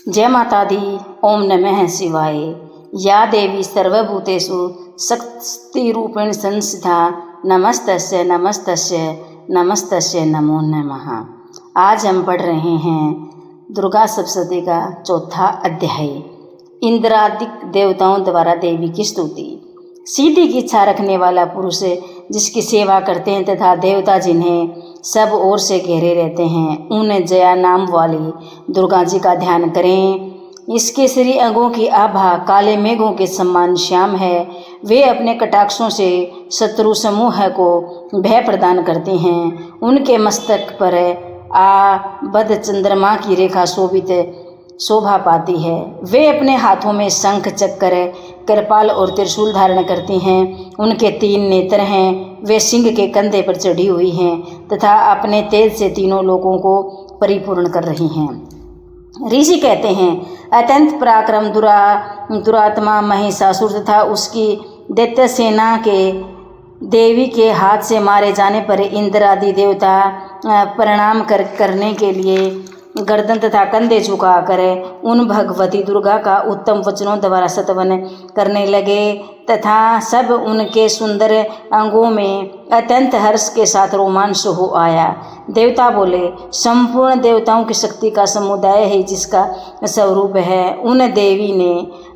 जय माता दी। ओम नमः शिवाय। या देवी सर्वभूतेषु शक्तिरूपेण संस्थिता नमस्तस्य नमस्तस्य नमस्तस्य नमो नमः। आज हम पढ़ रहे हैं दुर्गा सप्तशती का चौथा अध्याय, इंद्रादिक देवताओं द्वारा देवी की स्तुति। सीधी की इच्छा रखने वाला पुरुष जिसकी सेवा करते हैं तथा देवता जिन्हें सब ओर से घेरे रहते हैं, उन जया नाम वाली दुर्गा जी का ध्यान करें। इसके श्री अंगों की आभा काले मेघों के समान श्याम है। वे अपने कटाक्षों से शत्रु समूह को भय प्रदान करते हैं। उनके मस्तक पर आबद्ध चंद्रमा की रेखा शोभा पाती है। वे अपने हाथों में शंख, चक्र, कृपाल और त्रिशूल धारण करती हैं। उनके 3 नेत्र हैं। वे सिंह के कंधे पर चढ़ी हुई हैं तथा अपने तेज से तीनों लोगों को परिपूर्ण कर रही हैं। ऋषि कहते हैं, अत्यंत पराक्रम दुरात्मा महिषासुर तथा उसकी दैत्य सेना के देवी के हाथ से मारे जाने पर इंद्र आदि देवता प्रणाम करने के लिए गर्दन तथा कंधे झुकाकर उन भगवती दुर्गा का उत्तम वचनों द्वारा स्तवन करने लगे तथा सब उनके सुंदर अंगों में अत्यंत हर्ष के साथ रोमांच हो आया। देवता बोले, संपूर्ण देवताओं की शक्ति का समुदाय है जिसका स्वरूप है। उन देवी ने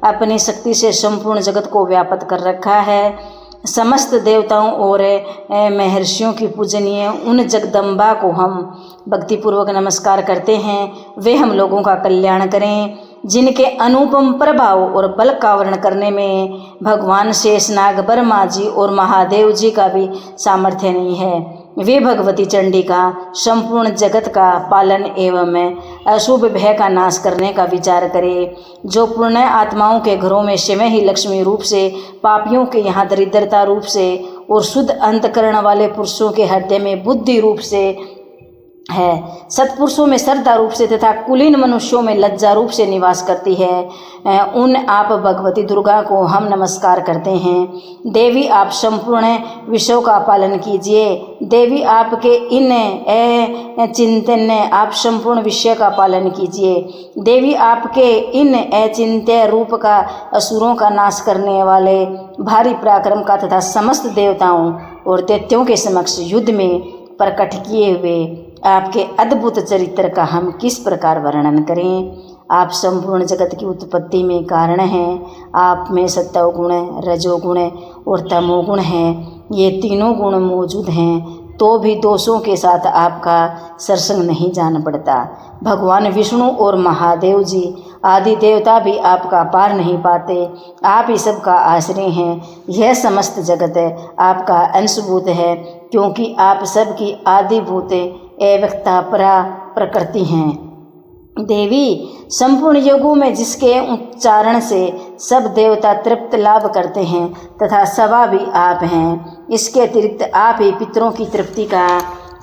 अपनी शक्ति से संपूर्ण जगत को व्याप्त कर रखा है। समस्त देवताओं और महर्षियों की पूजनीय उन जगदम्बा को हम भक्तिपूर्वक नमस्कार करते हैं। वे हम लोगों का कल्याण करें। जिनके अनुपम प्रभाव और बल का वर्णन करने में भगवान शेषनाग, ब्रह्मा जी और महादेव जी का भी सामर्थ्य नहीं है। वे भगवती चंडी का संपूर्ण जगत का पालन एवं अशुभ भय का नाश करने का विचार करे। जो पुण्य आत्माओं के घरों में स्वयं ही लक्ष्मी रूप से, पापियों के यहाँ दरिद्रता रूप से और शुद्ध अंतकरण वाले पुरुषों के हृदय में बुद्धि रूप से है, सत्पुरुषों में श्रद्धा रूप से तथा कुलीन मनुष्यों में लज्जा रूप से निवास करती है, उन आप भगवती दुर्गा को हम नमस्कार करते हैं। देवी आप संपूर्ण विषयों का पालन कीजिए। देवी आपके इन चिंतन आप संपूर्ण विषय का पालन कीजिए। देवी आपके इन अचिंत्य रूप का असुरों का नाश करने वाले भारी पराक्रम का तथा समस्त देवताओं और दैत्यों के समक्ष युद्ध में प्रकट किए हुए आपके अद्भुत चरित्र का हम किस प्रकार वर्णन करें। आप संपूर्ण जगत की उत्पत्ति में कारण हैं। आप में सत्वगुण, रजोगुण और तमोगुण हैं। ये तीनों गुण मौजूद हैं तो भी दोषों के साथ आपका सरसंग नहीं जान पड़ता। भगवान विष्णु और महादेव जी आदि देवता भी आपका पार नहीं पाते। आप ही सबका आश्रय हैं। यह समस्त जगत आपका अंशभूत है क्योंकि आप सबकी आदिभूत एवक्ता परा प्रकृति हैं। देवी संपूर्ण युगों में जिसके उच्चारण से सब देवता तृप्त लाभ करते हैं तथा सवा भी आप हैं। इसके अतिरिक्त आप ही पितरों की तृप्ति का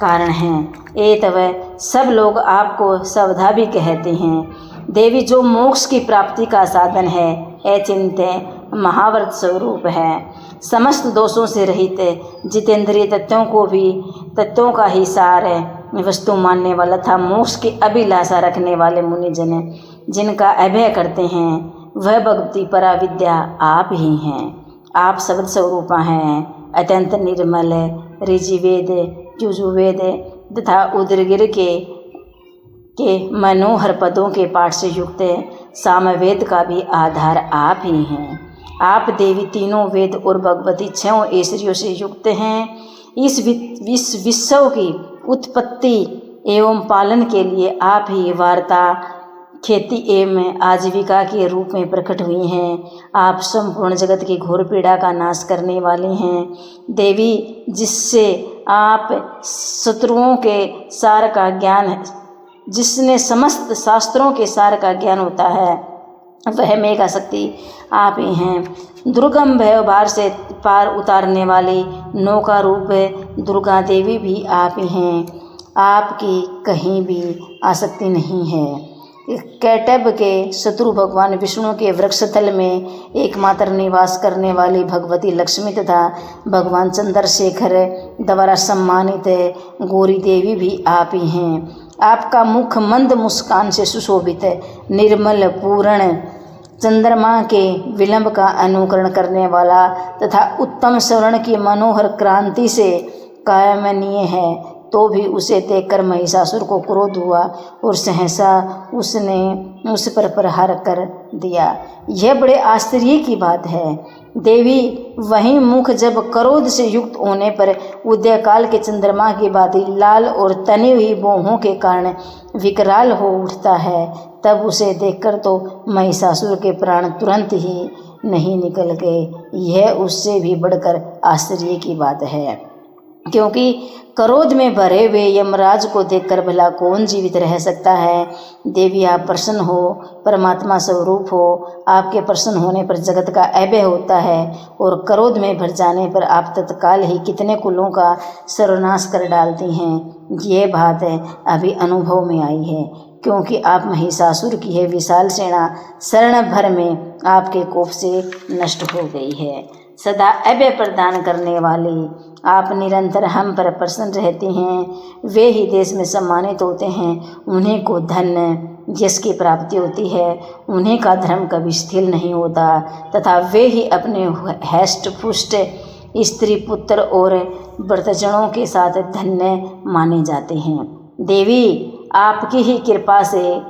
कारण हैं। एतव सब लोग आपको सवधा भी कहते हैं। देवी जो मोक्ष की प्राप्ति का साधन है, अचिंत्य महाव्रत स्वरूप है। समस्त दोषों से रहित जितेंद्रिय तत्वों का ही सार वस्तु मानने वाला था। मोक्ष की अभिलाषा रखने वाले मुनिजन जिनका अभय करते हैं, वह भक्ति परा विद्या आप ही हैं। आप शब्द स्वरूपा हैं। अत्यंत निर्मल ऋजुवेद, यजुर्वेद तथा उदरगिर के मनोहर पदों के पाठ से युक्त सामवेद का भी आधार आप ही हैं। आप देवी तीनों वेद और भगवती 6 ऐश्वर्यों से युक्त हैं। इस विश्व की उत्पत्ति एवं पालन के लिए आप ही वार्ता, खेती एवं आजीविका के रूप में प्रकट हुई हैं। आप संपूर्ण जगत की घोर पीड़ा का नाश करने वाली हैं। देवी जिससे आप शत्रुओं के सार का ज्ञान, जिसने समस्त शास्त्रों के सार का ज्ञान होता है, वह मेघा शक्ति आप ही हैं। दुर्गम भय भार से पार उतारने वाली नौका रूप दुर्गा देवी भी आप ही हैं। आपकी कहीं भी आसक्ति नहीं है। कैटब के शत्रु भगवान विष्णु के वृक्षतल में एकमात्र निवास करने वाली भगवती लक्ष्मी तथा भगवान चंद्रशेखर द्वारा सम्मानित गौरी देवी भी आप ही हैं। आपका मुख मंद मुस्कान से सुशोभित है, निर्मल पूर्ण चंद्रमा के विलंब का अनुकरण करने वाला तथा उत्तम स्वर्ण की मनोहर क्रांति से कायमनीय है। तो भी उसे देखकर महिषासुर को क्रोध हुआ और सहसा उसने उस पर प्रहार कर दिया। यह बड़े आश्चर्य की बात है देवी। वहीं मुख जब क्रोध से युक्त होने पर उदयकाल के चंद्रमा की भांति लाल और तनी हुई भौहों के कारण विकराल हो उठता है, तब उसे देखकर तो महिषासुर के प्राण तुरंत ही नहीं निकल गए। यह उससे भी बढ़कर आश्चर्य की बात है, क्योंकि क्रोध में भरे हुए यमराज को देखकर भला कौन जीवित रह सकता है। देवी आप प्रसन्न हो, परमात्मा स्वरूप हो। आपके प्रसन्न होने पर जगत का अभय होता है और क्रोध में भर जाने पर आप तत्काल ही कितने कुलों का सर्वनाश कर डालती हैं। ये बात है अभी अनुभव में आई है, क्योंकि आप महिषासुर की है विशाल सेना शरण भर में आपके कोप से नष्ट हो गई है। सदा अभय प्रदान करने वाली आप निरंतर हम पर प्रसन्न रहते हैं। वे ही देश में सम्मानित होते हैं, उन्हीं को धन जिसकी प्राप्ति होती है, उन्हीं का धर्म कभी शिथिल नहीं होता तथा वे ही अपने हष्ट पुष्ट स्त्री पुत्र और व्रतजनों के साथ धन्य माने जाते हैं। देवी आपकी ही कृपा से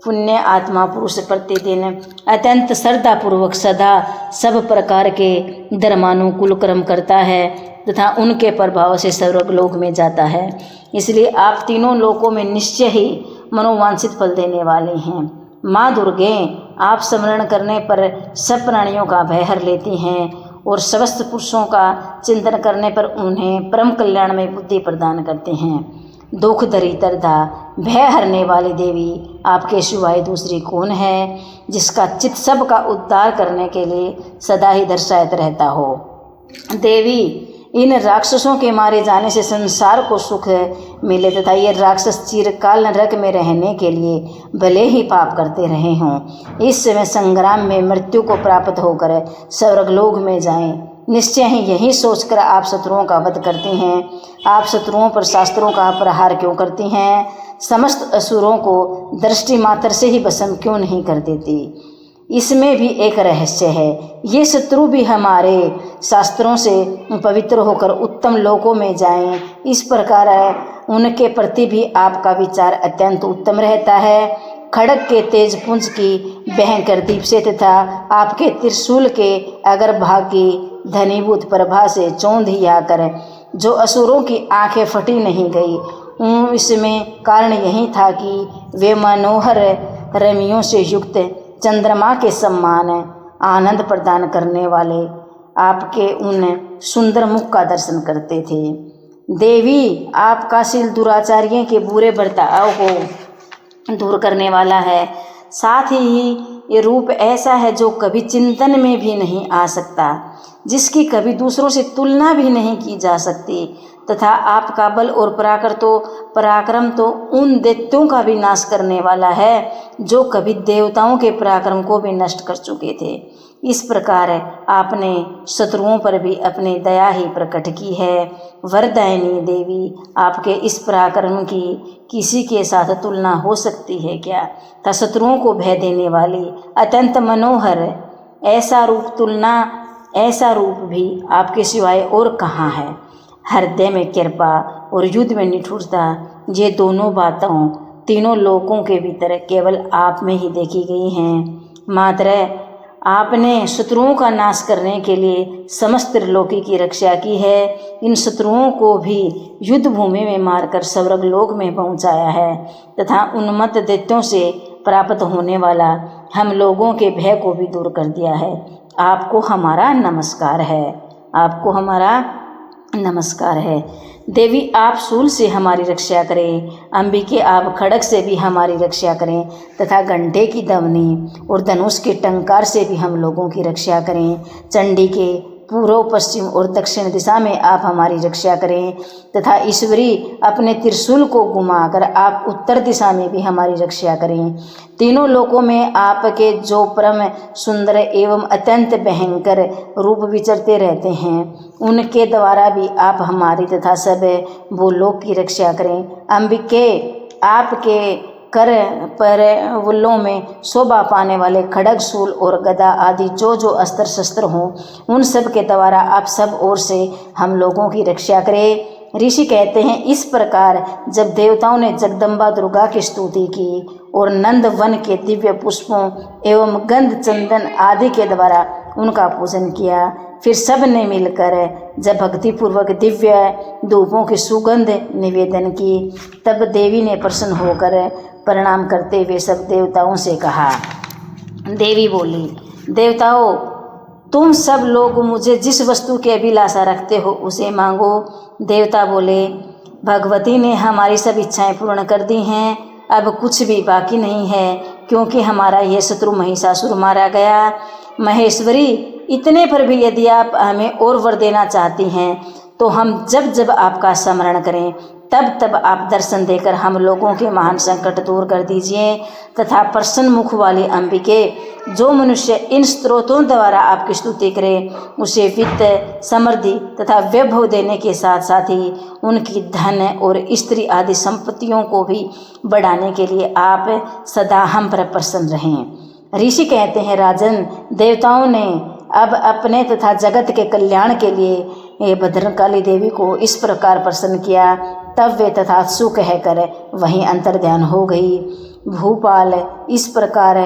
पुण्य आत्मा पुरुष प्रतिदिन अत्यंत श्रद्धापूर्वक सदा सब प्रकार के धर्मानुकूल कर्म करता है तथा उनके प्रभाव से स्वर्गलोक में जाता है। इसलिए आप तीनों लोकों में निश्चय ही मनोवांछित फल देने वाले हैं। माँ दुर्गे आप स्मरण करने पर सब प्राणियों का भय हर लेती हैं और समस्त पुरुषों का चिंतन करने पर उन्हें परम कल्याण में बुद्धि प्रदान करते हैं। दुख दरिद्रता भय हरने वाली देवी आपके सिवाय दूसरी कौन है, जिसका चित्त सब का उद्धार करने के लिए सदा ही दर्शायत रहता हो। देवी इन राक्षसों के मारे जाने से संसार को सुख मिले तथा ये राक्षस चिरकाल नरक में रहने के लिए भले ही पाप करते रहे हों, इस समय संग्राम में मृत्यु को प्राप्त होकर स्वर्गलोक में जाएं। निश्चय ही यही सोचकर आप शत्रुओं का वध करती हैं। आप शत्रुओं पर शास्त्रों का प्रहार क्यों करती हैं? समस्त असुरों को दृष्टि मात्र से ही भस्म क्यों नहीं कर देती? इसमें भी एक रहस्य है। ये शत्रु भी हमारे शास्त्रों से पवित्र होकर उत्तम लोकों में जाएं, इस प्रकार उनके प्रति भी आपका विचार अत्यंत उत्तम रहता है। खड़ग के तेज पुंज की भयंकर दीप से तथा आपके त्रिशूल के अग्रभाग की धनीभूत प्रभा से चौंध ही आकर जो असुरों की आंखें फटी नहीं गई, इसमें कारण यही था कि वे मनोहर रमियों से युक्त चंद्रमा के सम्मान आनंद प्रदान करने वाले आपके उन सुंदर मुख का दर्शन करते थे। देवी आपका शील दुराचार्यों के बुरे बर्ताव को दूर करने वाला है। साथ ही ये रूप ऐसा है जो कभी चिंतन में भी नहीं आ सकता, जिसकी कभी दूसरों से तुलना भी नहीं की जा सकती तथा आपका बल और पराक्रम तो उन दैत्यों का भी नाश करने वाला है जो कभी देवताओं के पराक्रम को भी नष्ट कर चुके थे। इस प्रकार आपने शत्रुओं पर भी अपनी दया ही प्रकट की है। वरदायिनी देवी आपके इस पराक्रम की किसी के साथ तुलना हो सकती है क्या? तथा शत्रुओं को भय देने वाली अत्यंत मनोहर ऐसा रूप भी आपके सिवाय और कहाँ है? हृदय में कृपा और युद्ध में निठुरता, ये दोनों बातों तीनों लोकों के भीतर केवल आप में ही देखी गई हैं। मात्र आपने शत्रुओं का नाश करने के लिए समस्त त्रिलोकी की रक्षा की है। इन शत्रुओं को भी युद्ध भूमि में मारकर स्वर्गलोक में पहुंचाया है तथा उन्मत्त दैत्यों से प्राप्त होने वाला हम लोगों के भय को भी दूर कर दिया है। आपको हमारा नमस्कार है। आपको हमारा नमस्कार है। देवी आप शूल से हमारी रक्षा करें, अंबिके आप खड़ग से भी हमारी रक्षा करें तथा घंटे की ध्वनि और धनुष के टंकार से भी हम लोगों की रक्षा करें। चंडी के पूर्व पश्चिम और दक्षिण दिशा में आप हमारी रक्षा करें तथा ईश्वरी अपने त्रिशूल को घुमाकर आप उत्तर दिशा में भी हमारी रक्षा करें। तीनों लोकों में आपके जो परम सुंदर एवं अत्यंत भयंकर रूप विचरते रहते हैं, उनके द्वारा भी आप हमारी तथा सब भूलोक की रक्षा करें। अंबिके आपके कर परवलों में शोभा पाने वाले खड्ग, शूल और गदा आदि जो जो अस्त्र शस्त्र हों, उन सब के द्वारा आप सब ओर से हम लोगों की रक्षा करें। ऋषि कहते हैं, इस प्रकार जब देवताओं ने जगदम्बा दुर्गा की स्तुति की और नंद वन के दिव्य पुष्पों एवं गंध चंदन आदि के द्वारा उनका पूजन किया, फिर सब ने मिलकर जब भक्तिपूर्वक दिव्य धूपों की सुगंध निवेदन की, तब देवी ने प्रसन्न होकर प्रणाम करते हुए सब देवताओं से कहा। देवी बोली, देवताओं, तुम सब लोग मुझे जिस वस्तु की अभिलाषा रखते हो उसे मांगो। देवता बोले, भगवती ने हमारी सब इच्छाएं पूर्ण कर दी हैं, अब कुछ भी बाकी नहीं है, क्योंकि हमारा यह शत्रु महिषासुर मारा गया। महेश्वरी, इतने पर भी यदि आप हमें और वर देना चाहती हैं तो हम जब जब आपका स्मरण करें तब तब आप दर्शन देकर हम लोगों के महान संकट दूर कर दीजिए, तथा प्रसन्न मुख वाली अंबिके, जो मनुष्य इन स्तोत्रों द्वारा आपकी स्तुति करे उसे वित्त, समृद्धि तथा वैभव देने के साथ साथ ही उनकी धन और स्त्री आदि संपत्तियों को भी बढ़ाने के लिए आप सदा हम पर प्रसन्न रहें। ऋषि कहते हैं, राजन, देवताओं ने अब अपने तथा जगत के कल्याण के लिए भद्रकाली देवी को इस प्रकार प्रसन्न किया, तब वे तथा सु कहकर वहीं अंतर्ध्यान हो गई। भूपाल, इस प्रकार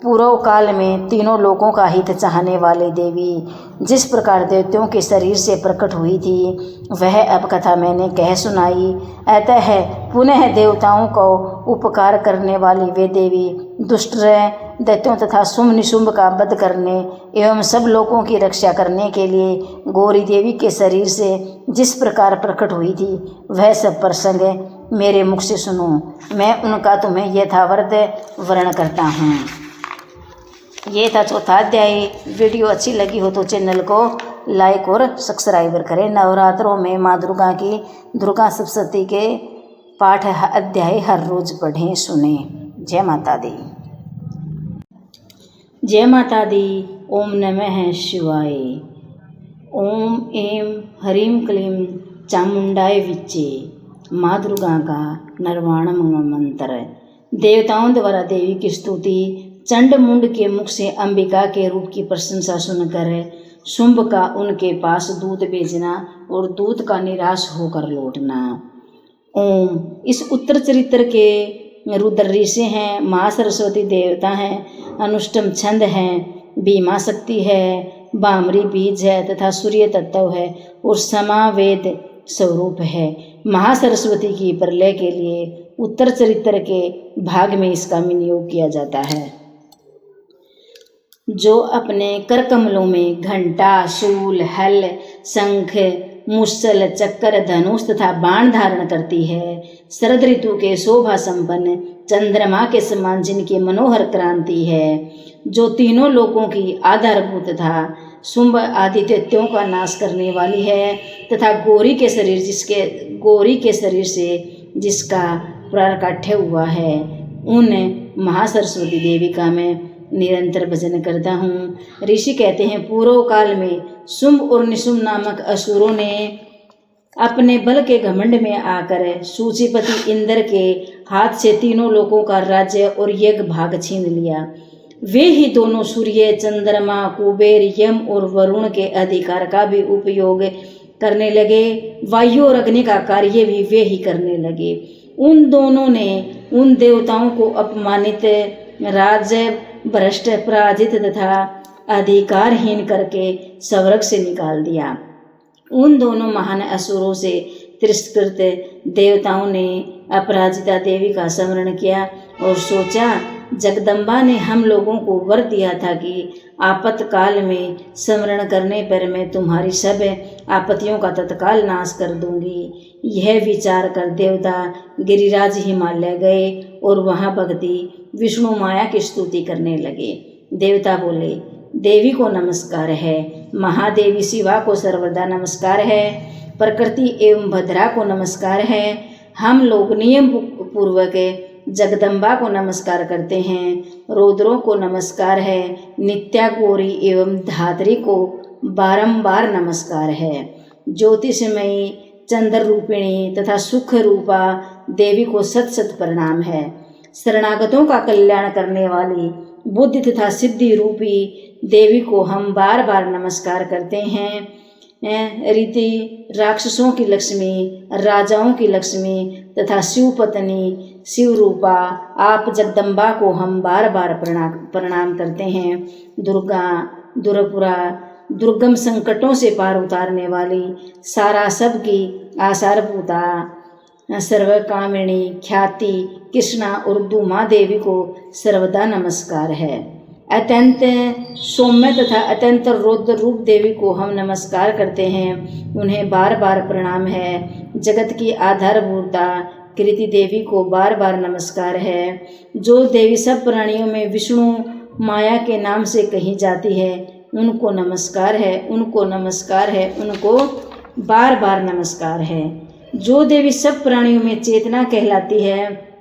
पूर्व काल में तीनों लोगों का हित चाहने वाली देवी जिस प्रकार देवताओं के शरीर से प्रकट हुई थी, वह अब कथा मैंने कह सुनाई। अतः पुनः देवताओं को उपकार करने वाली वे देवी दुष्ट दैत्यों तथा शुंभ निशुंभ का वध करने एवं सब लोगों की रक्षा करने के लिए गौरी देवी के शरीर से जिस प्रकार प्रकट हुई थी, वह सब प्रसंग मेरे मुख से सुनो। मैं उनका तुम्हें यथावत वर्णन करता हूँ। ये था चौथा अध्याय। वीडियो अच्छी लगी हो तो चैनल को लाइक और सब्सक्राइब करें। नवरात्रों में माँ दुर्गा की दुर्गा सप्तशती के पाठ अध्याय हर रोज पढ़ें, सुने। जय माता दी। जय माता दी। ओम नमः शिवाय। ओम ऐं ह्रीं क्लीं चामुंडाय विच्चे। माँ दुर्गा का निर्वाण मंत्र। देवताओं द्वारा देवी की स्तुति। चंड मुंड के मुख से अंबिका के रूप की प्रशंसा सुनकर शुंभ का उनके पास दूत भेजना और दूत का निराश होकर लौटना। ओम, इस उत्तर चरित्र के रुद्र ऋषि हैं, माँ सरस्वती देवता हैं, अनुष्टम छंद हैं, भीमा शक्ति है, बामरी बीज है तथा सूर्य तत्व है और समावेद स्वरूप है। महासरस्वती की प्रलय के लिए उत्तर चरित्र के भाग में इसका विनियोग किया जाता है। जो अपने कर कमलों में घंटा, शूल, हल, शंख, मुसल, चक्कर, धनुष तथा बाण धारण करती है। शरद ऋतु के शोभा संपन्न चंद्रमा के समान जिनकी मनोहर क्रांति है, जो तीनों लोकों की आधारभूत तथा शुंभ आदि दैत्यों का नाश करने वाली है, तथा गौरी के शरीर से जिसका प्राकट्य हुआ है, उन महासरस्वती देवी का मैं निरंतर भजन करता हूँ। ऋषि कहते हैं, पूर्व काल में शुंभ और निशुंभ नामक असुरों ने अपने बल के घमंड में आकर सूचीपति इंद्र के हाथ से तीनों लोकों का राज्य और यज्ञ भाग छीन लिया। वे ही दोनों सूर्य, चंद्रमा, कुबेर, यम और वरुण के अधिकार का भी उपयोग करने लगे। वायु और अग्नि का कार्य भी वे ही करने लगे। उन दोनों ने उन देवताओं को अपमानित, भ्रष्ट, पराजित तथा अधिकारहीन करके स्वर्ग से निकाल दिया। उन दोनों महान असुरों से तिरस्कृत देवताओं ने अपराजिता देवी का स्मरण किया और सोचा, जगदम्बा ने हम लोगों को वर दिया था कि आपातकाल में स्मरण करने पर मैं तुम्हारी सब आपत्तियों का तत्काल नाश कर दूंगी। यह विचार कर देवता गिरिराज हिमालय गए और वहां भक्ति विष्णु माया की स्तुति करने लगे। देवता बोले, देवी को नमस्कार है, महादेवी शिवा को सर्वदा नमस्कार है, प्रकृति एवं भद्रा को नमस्कार है। हम लोग नियम पूर्वक जगदम्बा को नमस्कार करते हैं, रुद्रों को नमस्कार है, नित्या, गौरी एवं धात्री को बारंबार नमस्कार है। ज्योतिषमयी, चंद्र रूपिणी तथा सुख रूपा देवी को सत सत प्रणाम है। शरणागतों का कल्याण करने वाली बुद्धि तथा सिद्धि रूपी देवी को हम बार बार नमस्कार करते हैं। रीति राक्षसों की लक्ष्मी, राजाओं की लक्ष्मी तथा शिव पत्नी शिव रूपा आप जगदम्बा को हम बार बार प्रणाम करते हैं। दुर्गा, दुर्पुरा, दुर्गम संकटों से पार उतारने वाली, सारा सब की आसारभूता, सर्वकामिनी, ख्याति कृष्णा उर्दू माँ देवी को सर्वदा नमस्कार है। अत्यंत सौम्य तथा अत्यंत रौद्र रूप देवी को हम नमस्कार करते हैं, उन्हें बार बार प्रणाम है। जगत की आधारभूता कृति देवी को बार बार नमस्कार है। जो देवी सब प्राणियों में विष्णु माया के नाम से कही जाती है, उनको नमस्कार है, उनको नमस्कार है, उनको बार बार नमस्कार है। जो देवी सब प्राणियों में चेतना कहलाती है,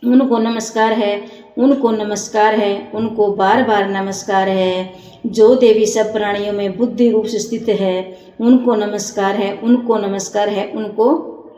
उनको नमस्कार है, उनको नमस्कार है, उनको बार बार नमस्कार है। जो देवी सब प्राणियों में बुद्धि रूप से स्थित है, उनको नमस्कार है, उनको नमस्कार है, उनको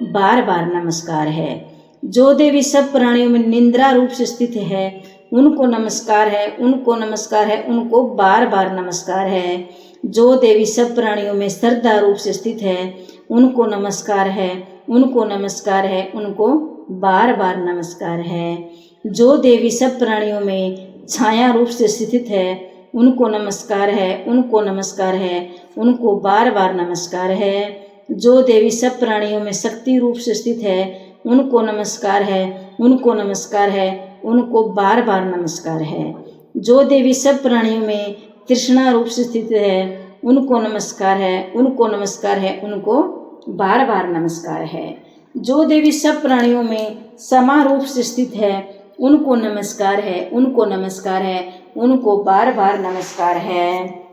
बार बार नमस्कार है। जो देवी सब प्राणियों में निंद्रा रूप से स्थित है, उनको नमस्कार है, उनको नमस्कार है, उनको बार बार नमस्कार है। जो देवी सब प्राणियों में श्रद्धा रूप से स्थित है, उनको नमस्कार है, उनको नमस्कार है, उनको बार बार नमस्कार है। जो देवी सब प्राणियों में छाया रूप से स्थित है, उनको नमस्कार है, उनको नमस्कार है, उनको बार बार नमस्कार है। जो देवी सब प्राणियों में शक्ति रूप से स्थित है, उनको नमस्कार है, उनको नमस्कार है, उनको बार बार नमस्कार है। जो देवी सब प्राणियों में तृष्णा रूप से स्थित है, उनको नमस्कार है, उनको नमस्कार है, उनको बार बार नमस्कार है। जो देवी सब प्राणियों में समा रूप से स्थित है, उनको नमस्कार है, उनको नमस्कार है, उनको बार बार नमस्कार है।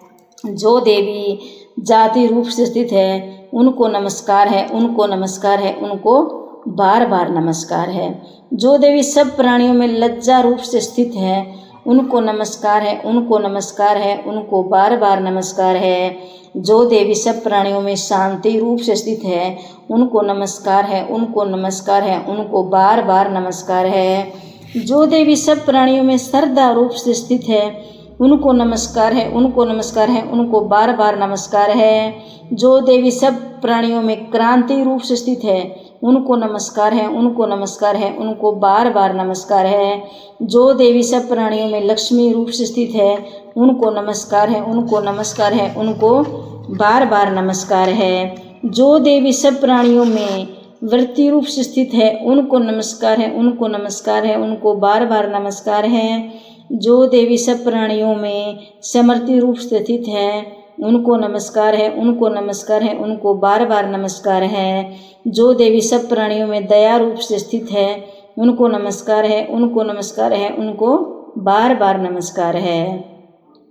जो देवी जाति रूप से स्थित है, उनको नमस्कार है, उनको नमस्कार है, उनको बार बार नमस्कार है। जो देवी सब प्राणियों में लज्जा रूप से स्थित है, उनको नमस्कार है, उनको नमस्कार है, उनको बार बार नमस्कार है। जो देवी सब प्राणियों में शांति रूप से स्थित है, उनको नमस्कार है, उनको नमस्कार है, उनको बार बार नमस्कार है। जो देवी सब प्राणियों में श्रद्धा रूप से स्थित है, उनको नमस्कार है, उनको नमस्कार है, उनको बार बार नमस्कार है। जो देवी सब प्राणियों में क्रांति रूप से स्थित है, उनको नमस्कार है, उनको नमस्कार है, उनको बार बार नमस्कार है। जो देवी सब प्राणियों में लक्ष्मी रूप से स्थित है, उनको नमस्कार है, उनको नमस्कार है, उनको बार बार नमस्कार है। जो देवी सब प्राणियों में वृत्ति रूप से स्थित है, उनको नमस्कार है, उनको नमस्कार है, उनको बार बार नमस्कार है। जो देवी सब प्राणियों में समृद्धि रूप से स्थित है, उनको नमस्कार है, उनको नमस्कार है, उनको बार बार नमस्कार है। जो देवी सब प्राणियों में दया रूप से स्थित है, उनको नमस्कार है, उनको नमस्कार है, उनको बार बार नमस्कार है।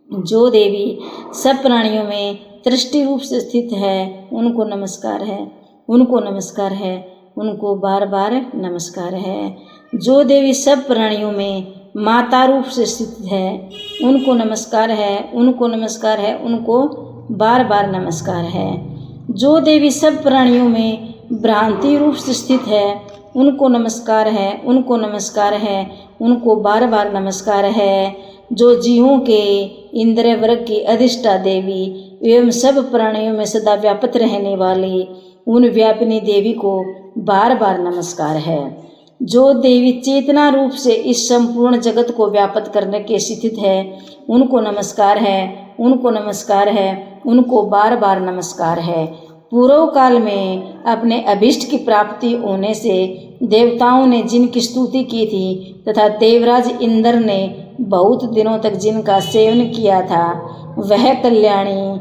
जो देवी सब प्राणियों में दृष्टि रूप से स्थित है, उनको नमस्कार है, उनको नमस्कार है, उनको बार बार नमस्कार है। जो देवी सब प्राणियों में माता रूप से स्थित है, उनको नमस्कार है, उनको नमस्कार है, उनको बार बार नमस्कार है। जो देवी सब प्राणियों में भ्रांति रूप से स्थित है, उनको नमस्कार है, उनको नमस्कार है, उनको बार बार नमस्कार है। जो जीवों के इंद्रिय वर्ग की अधिष्ठा देवी एवं सब प्राणियों में सदा व्यापक रहने वाली उन व्यापिनी देवी को बार बार नमस्कार है। जो देवी चेतना रूप से इस संपूर्ण जगत को व्यापक करने के स्थित है, उनको नमस्कार है, उनको नमस्कार है, उनको बार बार नमस्कार है। पूर्व काल में अपने अभीष्ट की प्राप्ति होने से देवताओं ने जिनकी स्तुति की थी तथा देवराज इंद्र ने बहुत दिनों तक जिनका सेवन किया था, वह कल्याणी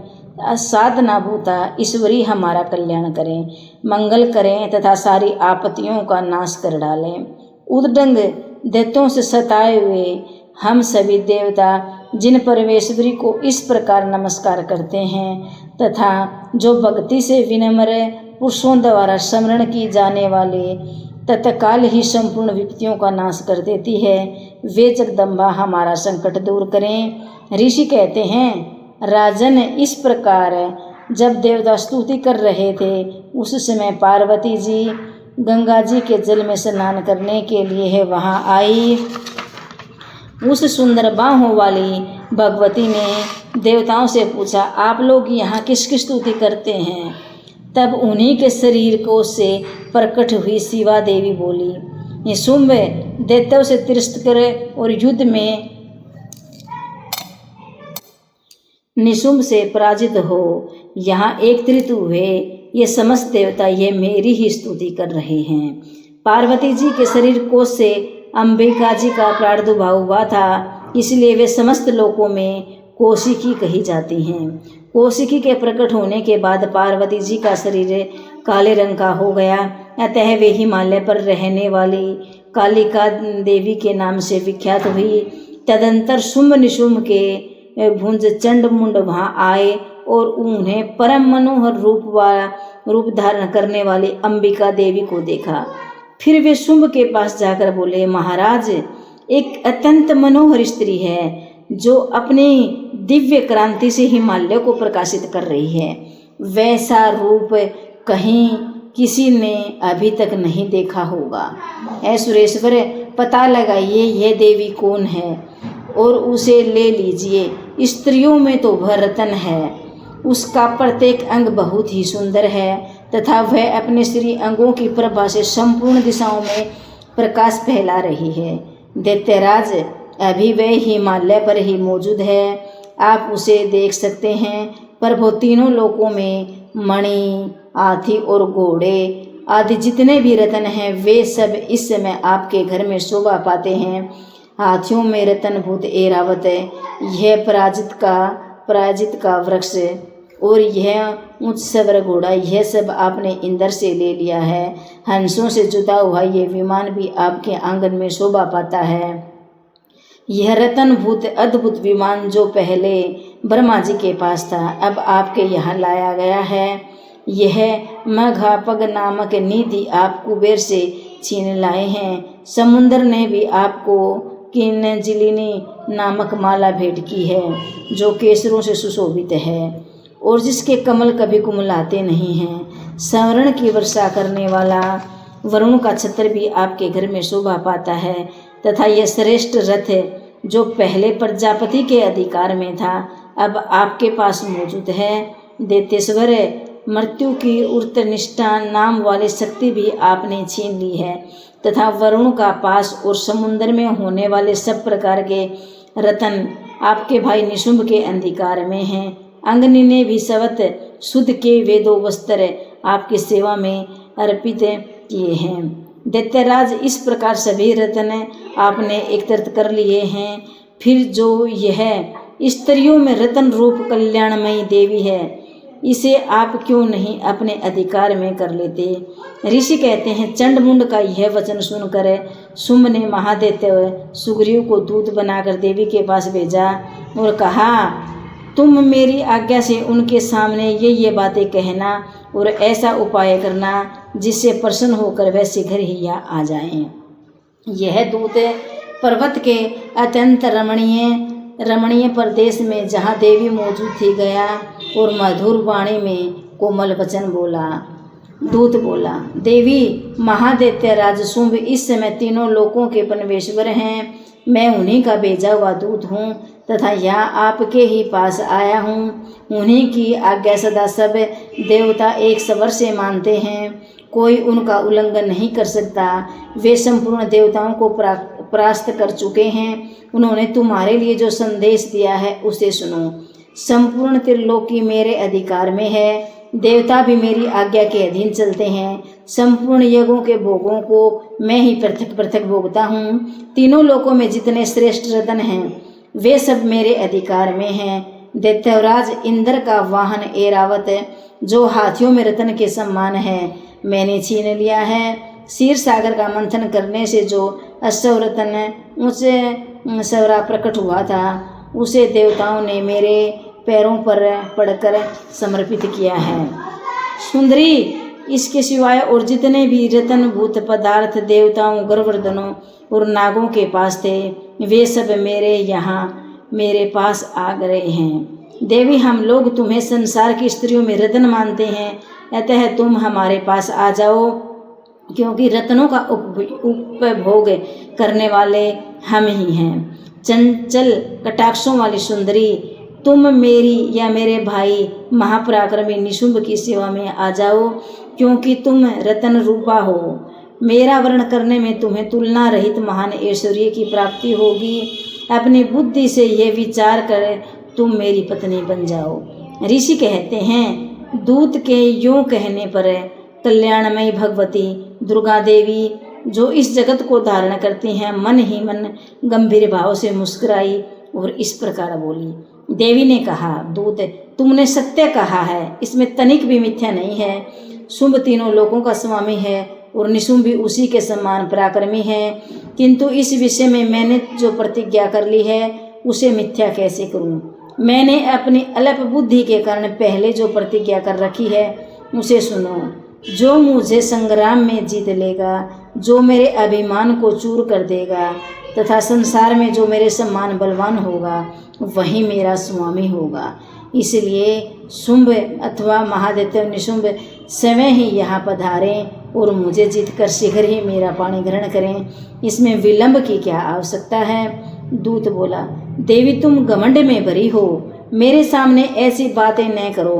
साधना भूता ईश्वरी हमारा कल्याण करें, मंगल करें तथा सारी आपत्तियों का नाश कर डालें। उद्दंड दैत्यों से सताए हुए हम सभी देवता जिन परमेश्वरी को इस प्रकार नमस्कार करते हैं तथा जो भक्ति से विनम्र पुरुषों द्वारा स्मरण की जाने वाले तत्काल ही संपूर्ण विपत्तियों का नाश कर देती है, वे जगदम्बा हमारा संकट दूर करें। ऋषि कहते हैं, राजन, इस प्रकार जब देवता स्तुति कर रहे थे, उस समय पार्वती जी गंगा जी के जल में स्नान करने के लिए है वहाँ आई। उस सुंदर बाहों वाली भगवती ने देवताओं से पूछा, आप लोग यहाँ किसकी स्तुति करते हैं? तब उन्हीं के शरीर को से प्रकट हुई शिवा देवी बोली, निशुंभ दैत्यों से तिरस्त कर और युद्ध में निशुंभ से पराजित हो यहाँ एकत्रित हुए ये समस्त देवता ये मेरी ही स्तुति कर रहे हैं। पार्वती जी के शरीर कोश से अंबिका जी का प्रादुर्भाव हुआ था, इसलिए वे समस्त लोकों में कौशिकी कही जाती हैं। कौशिकी के प्रकट होने के बाद पार्वती जी का शरीर काले रंग का हो गया, अतः वे हिमालय पर रहने वाली कालिका देवी के नाम से विख्यात हुई। तदंतर शुंभ निशुंभ के भुंज चंड मुंड वहाँ आए और उन्हें परम मनोहर रूप धारण करने वाली अंबिका देवी को देखा। फिर वे शुंभ के पास जाकर बोले, महाराज, एक अत्यंत मनोहर स्त्री है जो अपनी दिव्य क्रांति से हिमालय को प्रकाशित कर रही है। वैसा रूप कहीं किसी ने अभी तक नहीं देखा होगा। ऐ सुरेश्वर, पता लगाइए यह देवी कौन है और उसे ले लीजिए। स्त्रियों में तो वह रतन है, उसका प्रत्येक अंग बहुत ही सुंदर है तथा वह अपने श्री अंगों की प्रभा से संपूर्ण दिशाओं में प्रकाश फैला रही है। दैत्यराज, अभी वह हिमालय पर ही मौजूद है, आप उसे देख सकते हैं। पर वो तीनों लोकों में मणि, हाथी और घोड़े आदि जितने भी रत्न हैं वे सब इस समय आपके घर में शोभा पाते हैं। हाथियों में रत्नभूत ऐरावत है, यह पराजित का वृक्ष और यह उत्सवर घोड़ा, यह सब आपने इंद्र से ले लिया है। हंसों से जुता हुआ यह विमान भी आपके आंगन में शोभा पाता है। यह रत्नभूत अद्भुत विमान जो पहले ब्रह्मा जी के पास था, अब आपके यहाँ लाया गया है। यह मघापग नामक निधि आप कुबेर से छीन लाए हैं। समुद्र ने भी आपको किन्नजिलिनी नामक माला भेंट की है जो केसरों से सुशोभित है और जिसके कमल कभी कुमलाते नहीं हैं। स्वर्ण की वर्षा करने वाला वरुण का छत्र भी आपके घर में शोभा पाता है तथा यह श्रेष्ठ रथ जो पहले प्रजापति के अधिकार में था अब आपके पास मौजूद है। दैत्येश्वर, मृत्यु की उर्तनिष्ठा नाम वाली शक्ति भी आपने छीन ली है तथा वरुण का पास और समुद्र में होने वाले सब प्रकार के रतन आपके भाई निशुंभ के अधिकार में हैं। अंगनी ने भी सवत शुद्ध के वेदों वस्त्र आपकी सेवा में अर्पित किए हैं। दैत्यराज, इस प्रकार सभी रत्न आपने एकत्रित कर लिए हैं। फिर जो यह स्त्रियों में रतन रूप कल्याणमयी देवी है, इसे आप क्यों नहीं अपने अधिकार में कर लेते? ऋषि कहते हैं, चंडमुंड का यह वचन सुनकर शुंभ ने महादैत्य सुग्रीव को दूत बनाकर देवी के पास भेजा और कहा, तुम मेरी आज्ञा से उनके सामने ये बातें कहना और ऐसा उपाय करना जिससे प्रसन्न होकर वह शीघ्र ही यहाँ आ जाएं। यह दूत पर्वत के अत्यंत रमणीय प्रदेश में जहाँ देवी मौजूद थी गया और मधुर वाणी में कोमल वचन बोला। दूत बोला, देवी, महादैत्य राज शुंभ इस समय तीनों लोकों के परमेश्वर हैं। मैं उन्हीं का भेजा हुआ दूत हूँ तथा यहाँ आपके ही पास आया हूँ। उन्हीं की आज्ञा सदा सब देवता एक स्वर से मानते हैं, कोई उनका उल्लंघन नहीं कर सकता। वे संपूर्ण देवताओं को परास्त कर चुके हैं। उन्होंने तुम्हारे लिए जो संदेश दिया है उसे सुनो। संपूर्ण त्रिलोकी मेरे अधिकार में है, देवता भी मेरी आज्ञा के अधीन चलते हैं। संपूर्ण यज्ञों के भोगों को मैं ही पृथक पृथक भोगता हूँ। तीनों लोकों में जितने श्रेष्ठ रत्न हैं वे सब मेरे अधिकार में हैं। दैत्यराज, इंद्र का वाहन ऐरावत जो हाथियों में रत्न के समान है मैंने छीन लिया है। क्षीर सागर का मंथन करने से जो अश्व रत्न उसे सवरा प्रकट हुआ था उसे देवताओं ने मेरे पैरों पर पड़कर समर्पित किया है। सुंदरी, इसके सिवाय और जितने भी रत्नभूत पदार्थ देवताओं, गर्ववर्धनों और नागों के पास थे वे सब मेरे पास आ गए हैं। देवी, हम लोग तुम्हें संसार की स्त्रियों में रत्न मानते हैं, अतः तुम हमारे पास आ जाओ क्योंकि रत्नों का उपभोग करने वाले हम ही हैं। चंचल कटाक्षों वाली सुंदरी, तुम मेरी या मेरे भाई महापराक्रमी निशुंभ की सेवा में आ जाओ, क्योंकि तुम रत्न रूपा हो। मेरा वर्ण करने में तुम्हें तुलना रहित महान ऐश्वर्य की प्राप्ति होगी। अपनी बुद्धि से यह विचार कर तुम मेरी पत्नी बन जाओ। ऋषि कहते हैं, दूत के यूं कहने पर कल्याणमयी भगवती दुर्गा देवी, जो इस जगत को धारण करती हैं, मन ही मन गंभीर भाव से मुस्कुराई और इस प्रकार बोली। देवी ने कहा, दूत तुमने सत्य कहा है, इसमें तनिक भी मिथ्या नहीं है। शुंभ तीनों लोगों का स्वामी है और निशुंभ भी उसी के समान पराक्रमी है, किंतु इस विषय में मैंने जो प्रतिज्ञा कर ली है उसे मिथ्या कैसे करूं? मैंने अपनी अल्प बुद्धि के कारण पहले जो प्रतिज्ञा कर रखी है उसे सुनो। जो मुझे संग्राम में जीत लेगा, जो मेरे अभिमान को चूर कर देगा तथा संसार में जो मेरे समान बलवान होगा, वही मेरा स्वामी होगा। इसलिए शुंभ अथवा महादैत्य निशुंभ स्वयं ही यहाँ पधारें और मुझे जीतकर शीघ्र ही मेरा पाणी ग्रहण करें। इसमें विलंब की क्या आवश्यकता है? दूत बोला, देवी तुम घमंड में भरी हो, मेरे सामने ऐसी बातें न करो।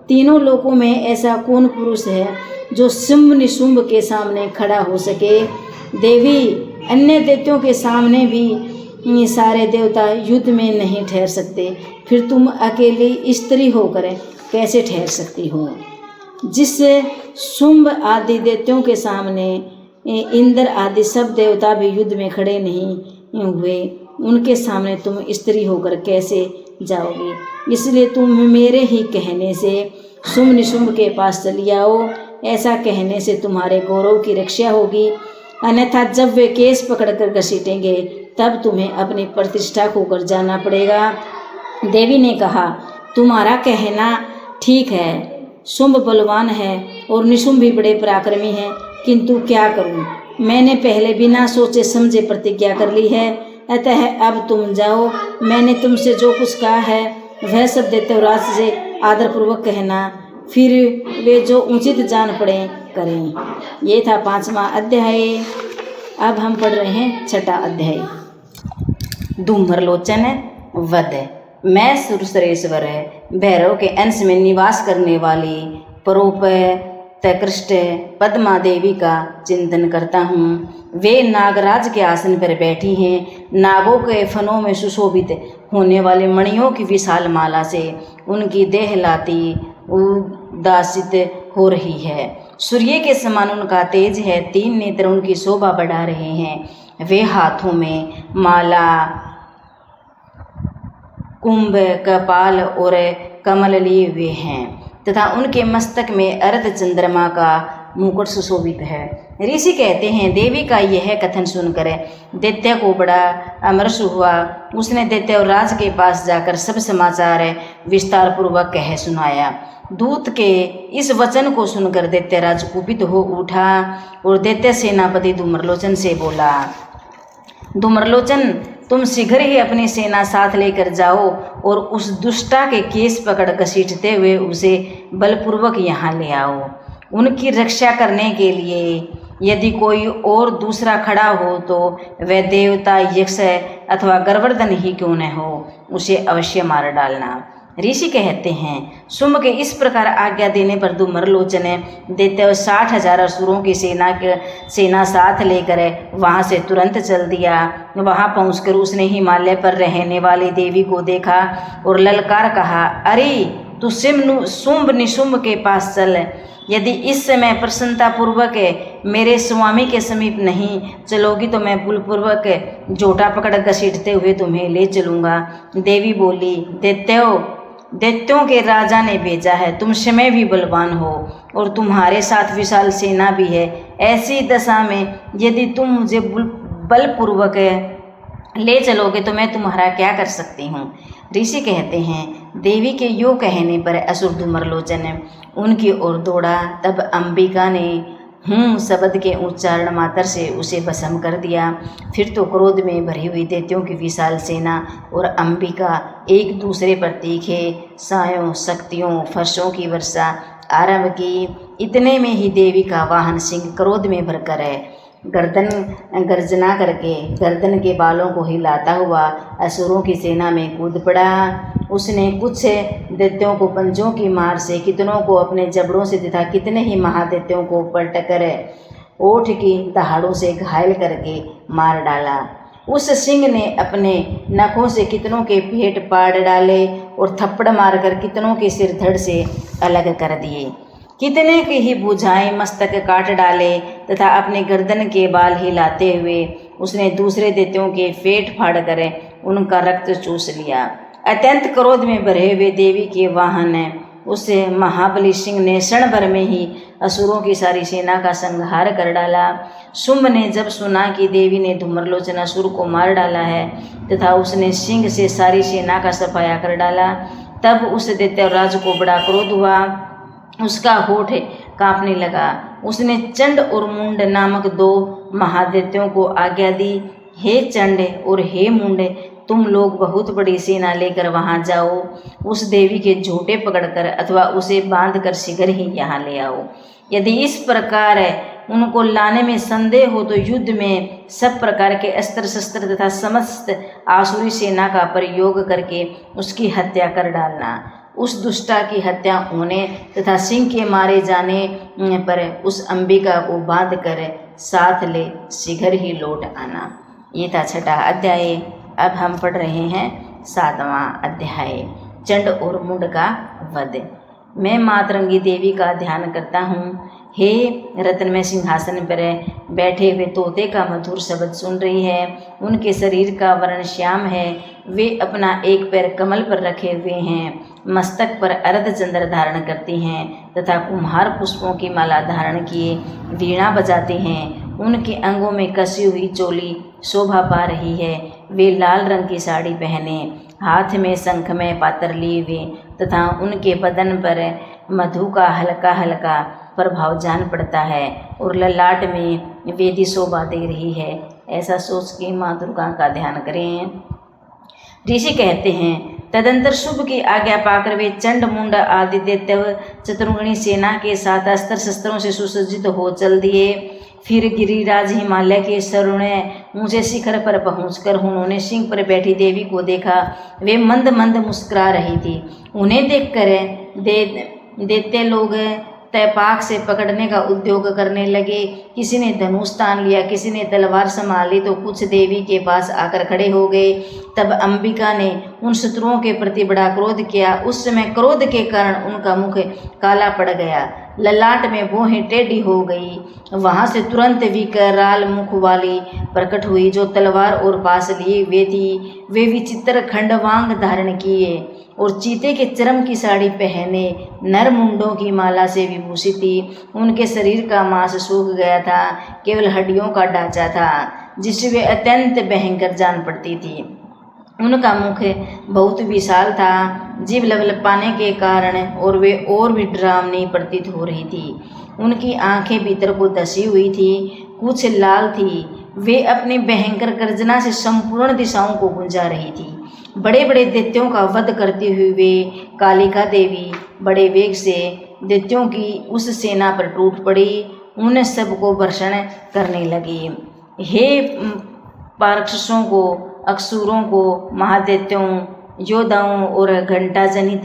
तीनों लोकों में ऐसा कौन पुरुष है जो शुंभ निशुंभ के सामने खड़ा हो सके? देवी, अन्य दैत्यों के सामने भी सारे देवता युद्ध में नहीं ठहर सकते, फिर तुम अकेली स्त्री होकर कैसे ठहर सकती हो? जिससे शुंभ आदि दैत्यों के सामने इंद्र आदि सब देवता भी युद्ध में खड़े नहीं हुए, उनके सामने तुम स्त्री होकर कैसे जाओगी? इसलिए तुम मेरे ही कहने से शुंभ निशुंभ के पास चली आओ। ऐसा कहने से तुम्हारे गौरव की रक्षा होगी, अन्यथा जब वे केस पकड़कर घसीटेंगे तब तुम्हें अपनी प्रतिष्ठा खोकर जाना पड़ेगा। देवी ने कहा, तुम्हारा कहना ठीक है, शुंभ बलवान है और निशुंभ भी बड़े पराक्रमी हैं, किंतु क्या करूं? मैंने पहले बिना सोचे समझे प्रतिज्ञा कर ली है, अतः अब तुम जाओ। मैंने तुमसे जो कुछ कहा है वह सब दैत्यराज से आदरपूर्वक कहना, फिर वे जो उचित जान पड़े करें। ये था 5वां अध्याय। अब हम पढ़ रहे हैं 6ठा अध्याय। धूम्रलोचन वध। मैं सुरसरेश्वर भैरव के अंश में निवास करने वाली परोपतकृष्ट पद्मा देवी का चिंतन करता हूँ। वे नागराज के आसन पर बैठी हैं। नागों के फनों में सुशोभित होने वाली मणियों की विशाल माला से उनकी देह लाती उदासित हो रही है। सूर्य के समान उनका तेज है। 3 नेत्र उनकी शोभा बढ़ा रहे हैं। वे हाथों में माला, कुंभ, कपाल और कमल लिए हुए हैं तथा उनके मस्तक में अर्ध चंद्रमा का मुकुट सुशोभित है। ऋषि कहते हैं, देवी का यह कथन सुनकर दैत्य को बड़ा अमरस हुआ। उसने दैत्यराज के पास जाकर सब समाचार विस्तार पूर्वक कह सुनाया। दूत के इस वचन को सुनकर दैत्यराज कुपित हो उठा और दैत्य सेनापति धूम्रलोचन से बोला, धूम्रलोचन, तुम शीघ्र ही अपनी सेना साथ लेकर जाओ और उस दुष्टा के केस पकड़ घसीटते हुए उसे बलपूर्वक यहाँ ले आओ। उनकी रक्षा करने के लिए यदि कोई और दूसरा खड़ा हो तो वह देवता, यक्ष अथवा गर्वर्धन ही क्यों न हो, उसे अवश्य मार डालना। ऋषि कहते हैं, शुंभ के इस प्रकार आज्ञा देने पर धूम्रलोचन दैत्य 60,000 असुरों की सेना साथ लेकर वहाँ से तुरंत चल दिया। वहाँ पहुँचकर उसने हिमालय पर रहने वाली देवी को देखा और ललकार कहा, अरे तू शुंभ निशुंभ के पास चल। यदि इस समय प्रसन्नतापूर्वक मेरे स्वामी के समीप नहीं चलोगी तो मैं बलपूर्वक जोटा पकड़ घसीटते हुए तुम्हें ले चलूँगा। देवी बोली, दैत्यों के राजा ने भेजा है, तुम स्वयं भी बलवान हो और तुम्हारे साथ विशाल सेना भी है। ऐसी दशा में यदि तुम मुझे बलपूर्वक ले चलोगे तो मैं तुम्हारा क्या कर सकती हूँ। ऋषि कहते हैं, देवी के यो कहने पर असुर धूम्रलोचन उनकी ओर दौड़ा। तब अंबिका ने शब्द के उच्चारण मात्र से उसे भस्म कर दिया। फिर तो क्रोध में भरी हुई दैत्यों की विशाल सेना और अंबिका एक दूसरे पर तीखे सायों, शक्तियों, फर्शों की वर्षा आरंभ की। इतने में ही देवी का वाहन सिंह क्रोध में भरकर गर्जना करके गर्दन के बालों को हिलाता हुआ असुरों की सेना में कूद पड़ा। उसने कुछ दैत्यों को पंजों की मार से, कितनों को अपने जबड़ों से तथा कितने ही महादैत्यों को पलटकर ओठ की दहाड़ों से घायल करके मार डाला। उस सिंह ने अपने नखों से कितनों के पेट फाड़ डाले और थप्पड़ मारकर कितनों के सिर धड़ से अलग कर दिए। कितने की ही भुजाएं मस्तक काट डाले तथा अपने गर्दन के बाल हिलाते हुए उसने दूसरे दैत्यों के पेट फाड़ कर उनका रक्त चूस लिया। अत्यंत क्रोध में भरे हुए देवी के वाहन उस महाबली सिंह ने क्षण भर में ही असुरों की सारी सेना का संहार कर डाला। शुंभ ने जब सुना कि देवी ने धूम्रलोचन असुर को मार डाला है तथा उसने सिंह से सारी सेना का सफाया कर डाला, तब उस दैत्यराज को बड़ा क्रोध हुआ। उसका होठ कांपने लगा। उसने चंड और मुंड नामक 2 महादैत्यों को आज्ञा दी, हे चंड और हे मुंड, तुम लोग बहुत बड़ी सेना लेकर वहां जाओ। उस देवी के झूठे पकड़कर अथवा उसे बांधकर शीघ्र ही यहाँ ले आओ। यदि इस प्रकार उनको लाने में संदेह हो तो युद्ध में सब प्रकार के अस्त्र शस्त्र तथा समस्त आसुरी सेना का प्रयोग करके उसकी हत्या कर डालना। उस दुष्टा की हत्या होने तथा सिंह के मारे जाने पर उस अंबिका को बांध कर साथ ले शीघ्र ही लौट आना। ये था 6वां अध्याय। अब हम पढ़ रहे हैं 7वां अध्याय, चंड और मुंड का वध। मैं मातरंगी देवी का ध्यान करता हूँ। हे रत्नमय सिंहासन पर बैठे हुए तोते का मधुर शब्द सुन रही है। उनके शरीर का वर्ण श्याम है। वे अपना एक पैर कमल पर रखे हुए हैं, मस्तक पर अर्धचंद्र धारण करती हैं तथा कुम्हार पुष्पों की माला धारण किए वीणा बजाते हैं। उनके अंगों में कसी हुई चोली शोभा पा रही है। वे लाल रंग की साड़ी पहने, हाथ में शंखमय पात्र लिए हुए तथा उनके बदन पर मधु का हल्का हल्का प्रभाव जान पड़ता है और ललाट में वेदी शोभा दे रही है। ऐसा सोच के माँ दुर्गा का ध्यान करें। ऋषि कहते हैं, तदंतर शुभ की आज्ञा पाकर वे चंड मुंड आदि दैत्य चतुर्गुणी सेना के साथ अस्त्र शस्त्रों से सुसज्जित हो चल दिए। फिर गिरिराज हिमालय के सरुण ऊंचे शिखर पर पहुंचकर उन्होंने सिंह पर बैठी देवी को देखा। वे मंद मंद मुस्कुरा रही थी। उन्हें देखकर दैत्य लोग तैपाक से पकड़ने का उद्योग करने लगे। किसी ने धनुष तान लिया, किसी ने तलवार संभाली तो कुछ देवी के पास आकर खड़े हो गए। तब अंबिका ने उन शत्रुओं के प्रति बड़ा क्रोध किया। उस समय क्रोध के कारण उनका मुख काला पड़ गया, ललाट में भौहें टेढ़ी हो गई। वहां से तुरंत विकराल मुख वाली प्रकट हुई जो तलवार और पास लिए हुए थी। वे विचित्र खंडवांग धारण किए और चीते के चर्म की साड़ी पहने नर मुंडों की माला से विभूषित थी। उनके शरीर का मांस सूख गया था, केवल हड्डियों का ढांचा था जिससे वे अत्यंत भयंकर जान पड़ती थी। उनका मुख बहुत विशाल था, जीभ लपलपाने के कारण और वे और भी डरावनी प्रतीत हो रही थी। उनकी आंखें भीतर को धसी हुई थी, कुछ लाल थी। वे अपनी भयंकर गर्जना से संपूर्ण दिशाओं को गुंजा रही थी। बड़े बड़े दैत्यों का वध करते हुए वे कालिका देवी बड़े वेग से दैत्यों की उस सेना पर टूट पड़ी, उन सबको वर्षण करने लगी। हे पारक्षसों को, अक्सुरों को, महादैत्यों, योद्धाओं और घंटा जनित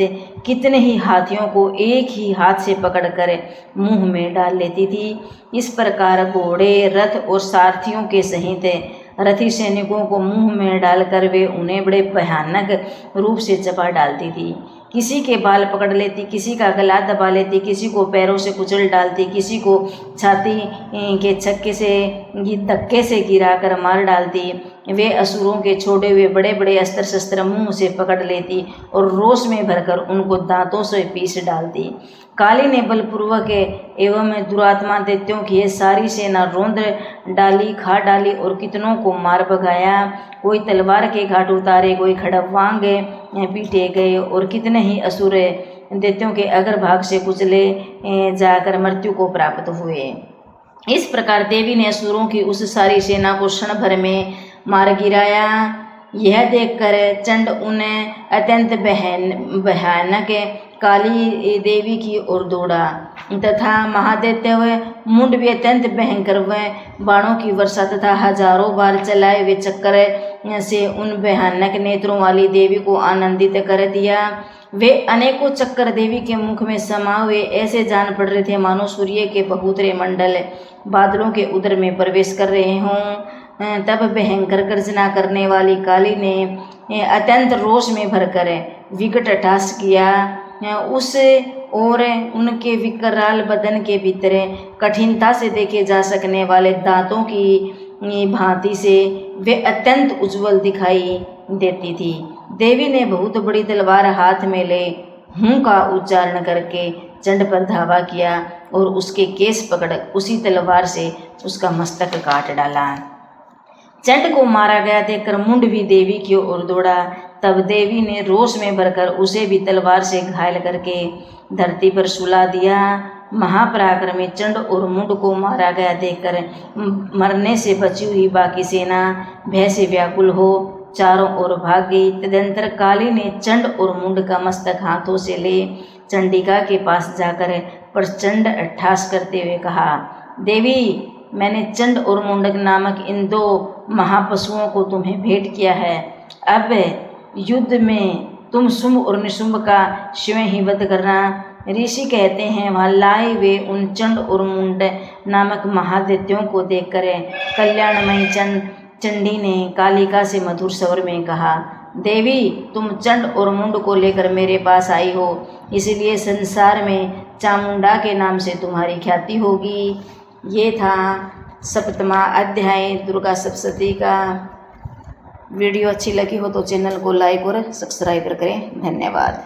कितने ही हाथियों को एक ही हाथ से पकड़कर मुंह में डाल लेती थी। इस प्रकार घोड़े, रथ और सारथियों के सहित रथी सैनिकों को मुंह में डालकर वे उन्हें बड़े भयानक रूप से चबा डालती थी। किसी के बाल पकड़ लेती, किसी का गला दबा लेती, किसी को पैरों से कुचल डालती, किसी को छाती के छक्के से धक्के से गिराकर मार डालती। वे असुरों के छोड़े हुए बड़े बड़े अस्त्र शस्त्र मुंह से पकड़ लेती और रोष में भरकर उनको दांतों से पीस डालती। काली ने बलपूर्वक एवं दुरात्मा दैत्यों की सारी सेना रोंद डाली, खा डाली और कितनों को मार भगाया। कोई तलवार के घाट उतारे, कोई खड़गवांग पीटे गए और कितने ही असुर दैत्यों के अग्रभाग से कुचले जाकर मृत्यु को प्राप्त हुए। इस प्रकार देवी ने असुरों की उस सारी सेना को क्षण भर में मार गिराया। यह देखकर चंड उन्हें अत्यंत भयानक काली देवी की ओर दौड़ा तथा महादैत्य मुंड भी अत्यंत भयंकर व बाणों की वर्षा तथा हजारों बार चलाए हुए चक्कर से उन भयानक नेत्रों वाली देवी को आनंदित कर दिया। वे अनेकों चक्कर देवी के मुख में समा हुए ऐसे जान पड़ रहे थे मानो सूर्य के बहुतरे मंडल बादलों के उदर में प्रवेश कर रहे हों। तब भयंकर गर्जना करने वाली काली ने अत्यंत रोष में भरकर विकट अट्टहास किया। उस और उनके विकराल बदन के भीतर कठिनता से देखे जा सकने वाले दांतों की भांति से वे अत्यंत उज्जवल दिखाई देती थी। देवी ने बहुत बड़ी तलवार हाथ में ले हूँ का उच्चारण करके चंड पर धावा किया और उसके केस पकड़ उसी तलवार से उसका मस्तक काट डाला। चंड को मारा गया देखकर मुंड भी देवी की ओर दौड़ा। तब देवी ने रोष में भरकर उसे भी तलवार से घायल करके धरती पर सुला दिया। महापराक्रमी चंड और मुंड को मारा गया देखकर मरने से बची हुई बाकी सेना भय से व्याकुल हो चारों ओर भाग गई। तदंतर काली ने चंड और मुंड का मस्तक हाथों से ले चंडिका के पास जाकर प्रचंड अट्टहास करते हुए कहा, देवी, मैंने चंड और मुंडक नामक इन दो महापशुओं को तुम्हें भेंट किया है। अब युद्ध में तुम शुंभ और निशुंभ का स्वयं ही वध करना। ऋषि कहते हैं वहाँ लाए वे उन चंड और मुंड नामक महादैत्यों को देखकर कल्याणमयी चंडी ने कालिका से मधुर स्वर में कहा, देवी, तुम चंड और मुंड को लेकर मेरे पास आई हो, इसलिए संसार में चामुंडा के नाम से तुम्हारी ख्याति होगी। ये था 7वां अध्याय दुर्गा सप्तशती का। वीडियो अच्छी लगी हो तो चैनल को लाइक और सब्सक्राइब करें। धन्यवाद।